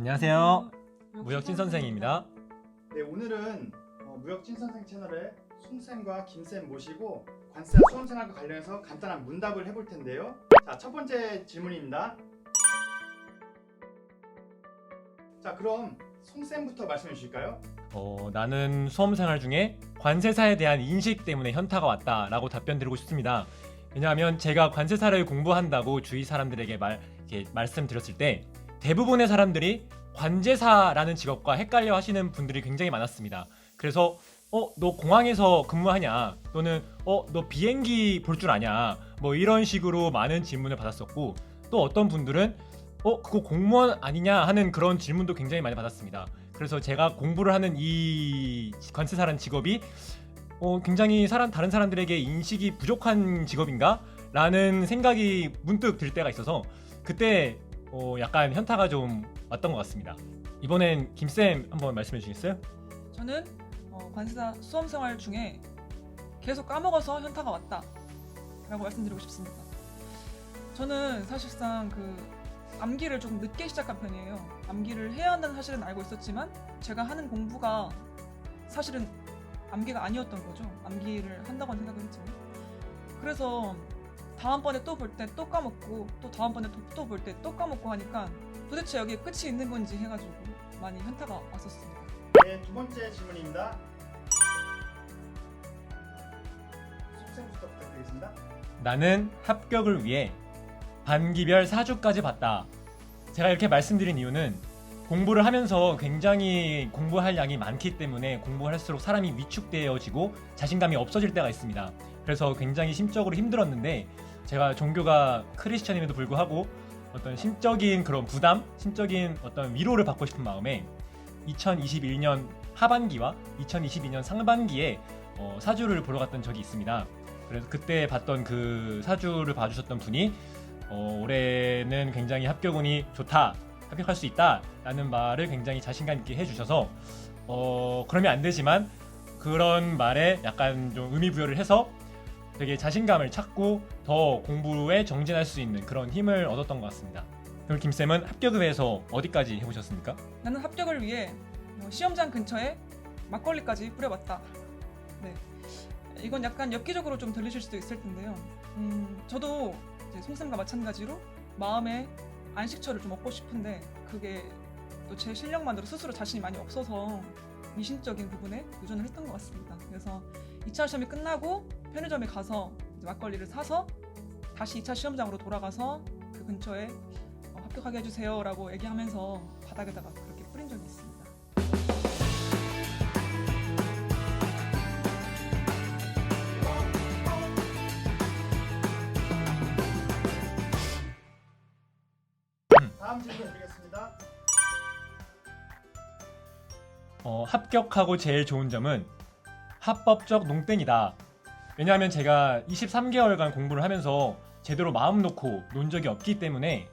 안녕하세요. 무혁진 선생입니다. 네, 오늘은 무혁진 선생 채널에 송쌤과 김쌤 모시고 관세와 수험생활과 관련해서 간단한 문답을 해볼 텐데요. 자, 첫 번째 질문입니다. 자, 그럼 송쌤부터 말씀해 주실까요? 나는 수험생활 중에 관세사에 대한 인식 때문에 현타가 왔다라고 답변 드리고 싶습니다. 왜냐하면 제가 관세사를 공부한다고 주위 사람들에게 이렇게 말씀드렸을 때 대부분의 사람들이 관제사라는 직업과 헷갈려 하시는 분들이 굉장히 많았습니다. 그래서 너 공항에서 근무하냐? 또는 너 비행기 볼 줄 아냐? 뭐 이런 식으로 많은 질문을 받았었고, 또 어떤 분들은 그거 공무원 아니냐 하는 그런 질문도 굉장히 많이 받았습니다. 그래서 제가 공부를 하는 이 관세사라는 직업이 굉장히 다른 사람들에게 인식이 부족한 직업인가? 라는 생각이 문득 들 때가 있어서 그때 약간 현타가 좀 왔던 것 같습니다. 이번엔 김쌤 한번 말씀해 주시겠어요? 저는 관세사 수험생활 중에 계속 까먹어서 현타가 왔다 라고 말씀드리고 싶습니다. 저는 사실상 암기를 조금 늦게 시작한 편이에요. 암기를 해야 한다는 사실은 알고 있었지만 제가 하는 공부가 사실은 암기가 아니었던 거죠. 암기를 한다고 생각을 했지만. 그래서 다음번에 또 볼 때 또 까먹고, 또 다음번에 또 볼 때 또 까먹고 하니까 도대체 여기에 끝이 있는 건지 해가지고 많이 현타가 왔었습니다. 네, 두 번째 질문입니다. 송쌤부터 부탁드리겠습니다. 나는 합격을 위해 반기별 4주까지 봤다. 제가 이렇게 말씀드린 이유는 공부를 하면서 굉장히 공부할 양이 많기 때문에 공부할수록 사람이 위축되어지고 자신감이 없어질 때가 있습니다. 그래서 굉장히 심적으로 힘들었는데 제가 종교가 크리스천임에도 불구하고 어떤 심적인 그런 부담, 심적인 어떤 위로를 받고 싶은 마음에 2021년 하반기와 2022년 상반기에 사주를 보러 갔던 적이 있습니다. 그래서 그때 봤던 그 사주를 봐주셨던 분이 올해는 굉장히 합격운이 좋다, 합격할 수 있다 라는 말을 굉장히 자신감 있게 해주셔서 그러면 안 되지만 그런 말에 약간 좀 의미부여를 해서 되게 자신감을 찾고 더 공부에 정진할 수 있는 그런 힘을 얻었던 것 같습니다. 그럼 김쌤은 합격을 위해서 어디까지 해보셨습니까? 나는 합격을 위해 시험장 근처에 막걸리까지 뿌려봤다. 네, 이건 약간 엽기적으로 좀 들리실 수도 있을 텐데요. 저도 이제 송쌤과 마찬가지로 마음에 안식처를 좀 얻고 싶은데 그게 또 제 실력만으로 스스로 자신이 많이 없어서 미심적인 부분에 도전을 했던 것 같습니다. 그래서 2차 시험이 끝나고 편의점에 가서 이제 막걸리를 사서 다시 2차 시험장으로 돌아가서 그 근처에 합격하게 해주세요 라고 얘기하면서 바닥에다가 그렇게 뿌린 적이 있습니다. 다음 질문 드리겠습니다. 합격하고 제일 좋은 점은 합법적 농땡이다. 왜냐하면 제가 23개월간 공부를 하면서 제대로 마음 놓고 논 적이 없기 때문에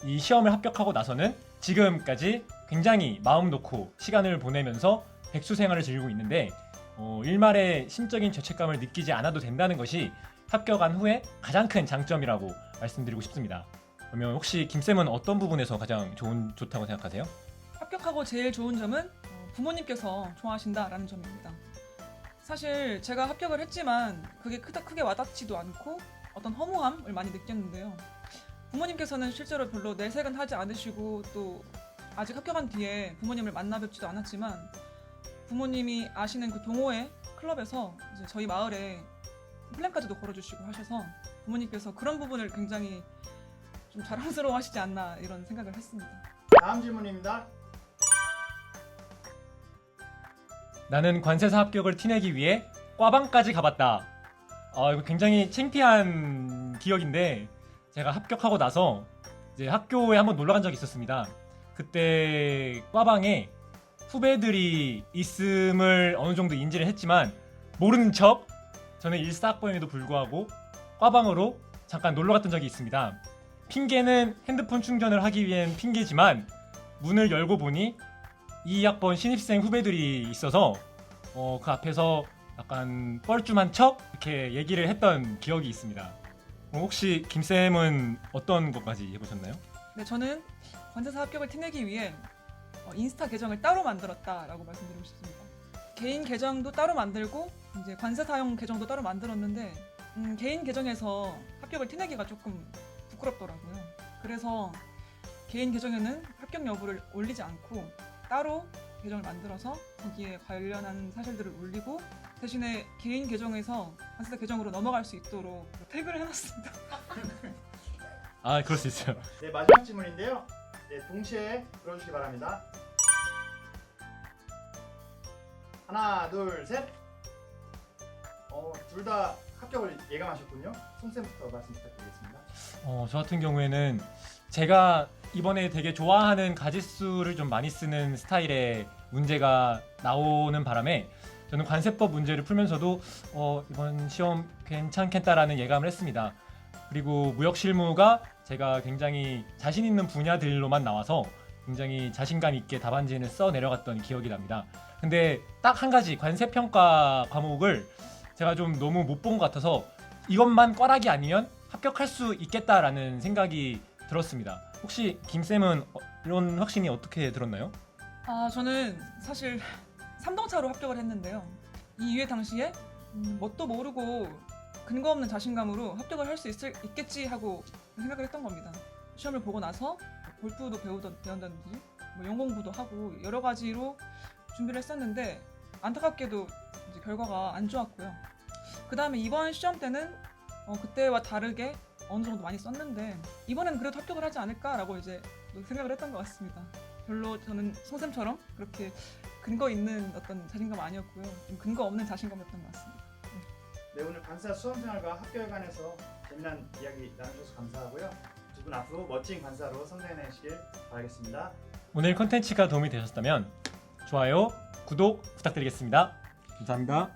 이 시험을 합격하고 나서는 지금까지 굉장히 마음 놓고 시간을 보내면서 백수 생활을 즐기고 있는데 일말의 심적인 죄책감을 느끼지 않아도 된다는 것이 합격한 후에 가장 큰 장점이라고 말씀드리고 싶습니다. 그러면 혹시 김쌤은 어떤 부분에서 가장 좋다고 생각하세요? 합격하고 제일 좋은 점은 부모님께서 좋아하신다라는 점입니다. 사실 제가 합격을 했지만 그게 크게 와닿지도 않고 어떤 허무함을 많이 느꼈는데요. 부모님께서는 실제로 별로 내색은 하지 않으시고 또 아직 합격한 뒤에 부모님을 만나 뵙지도 않았지만 부모님이 아시는 그 동호회 클럽에서 이제 저희 마을에 플랜까지도 걸어주시고 하셔서 부모님께서 그런 부분을 굉장히 좀 자랑스러워하시지 않나 이런 생각을 했습니다. 다음 질문입니다. 나는 관세사 합격을 티내기 위해 과방까지 가봤다. 이거 굉장히 창피한 기억인데 제가 합격하고 나서 이제 학교에 한번 놀러 간 적이 있었습니다. 그때 과방에 후배들이 있음을 어느 정도 인지를 했지만 모르는 척 저는 일사학번에도 불구하고 과방으로 잠깐 놀러 갔던 적이 있습니다. 핑계는 핸드폰 충전을 하기 위한 핑계지만 문을 열고 보니 2학번 신입생 후배들이 있어서 그 앞에서 약간 뻘쭘한 척 이렇게 얘기를 했던 기억이 있습니다. 혹시 김쌤은 어떤 것까지 해보셨나요? 네, 저는 관세사 합격을 티내기 위해 인스타 계정을 따로 만들었다라고 말씀드리고 싶습니다. 개인 계정도 따로 만들고 이제 관세 사용 계정도 따로 만들었는데 개인 계정에서 합격을 티내기가 조금 부끄럽더라고요. 그래서 개인 계정에는 합격 여부를 올리지 않고 따로 계정을 만들어서 거기에 관련한 사실들을 올리고 대신에 개인 계정에서 관세사 계정으로 넘어갈 수 있도록 태그를 해놨습니다. 아, 그럴 수 있어요. 네, 마지막 질문인데요. 네, 동시에 들어주시기 바랍니다. 하나, 둘, 셋. 둘 다 합격을 예감하셨군요. 송쌤부터 말씀 부탁드리겠습니다. 저 같은 경우에는 제가 이번에 되게 좋아하는 가짓수를 좀 많이 쓰는 스타일의 문제가 나오는 바람에 저는 관세법 문제를 풀면서도 이번 시험 괜찮겠다라는 예감을 했습니다. 그리고 무역 실무가 제가 굉장히 자신 있는 분야들로만 나와서 굉장히 자신감 있게 답안지를 써 내려갔던 기억이 납니다. 근데 딱 한 가지 관세평가 과목을 제가 좀 너무 못 본 것 같아서 이것만 꽈락이 아니면 합격할 수 있겠다라는 생각이 들었습니다. 혹시 김쌤은 이런 확신이 어떻게 들었나요? 저는 사실 3등차로 합격을 했는데요. 이 이회 당시에 뭣도 모르고 근거 없는 자신감으로 합격을 할 수 있겠지 하고 생각을 했던 겁니다. 시험을 보고 나서 골프도 배운다든지 뭐 영공부도 하고 여러 가지로 준비를 했었는데 안타깝게도 이제 결과가 안 좋았고요. 그 다음에 이번 시험 때는 그때와 다르게 어느 정도 많이 썼는데 이번에는 그래도 합격을 하지 않을까라고 이제 생각을 했던 것 같습니다. 별로 저는 송쌤처럼 그렇게 근거 있는 어떤 자신감 아니었고요. 좀 근거 없는 자신감이었던 것 같습니다. 네, 오늘 관세사 수험생활과 합격에 관해서 재미난 이야기 나누셔서 감사하고요. 두 분 앞으로 멋진 관사로 성장해내시길 바라겠습니다. 오늘 컨텐츠가 도움이 되셨다면 좋아요, 구독 부탁드리겠습니다. 감사합니다.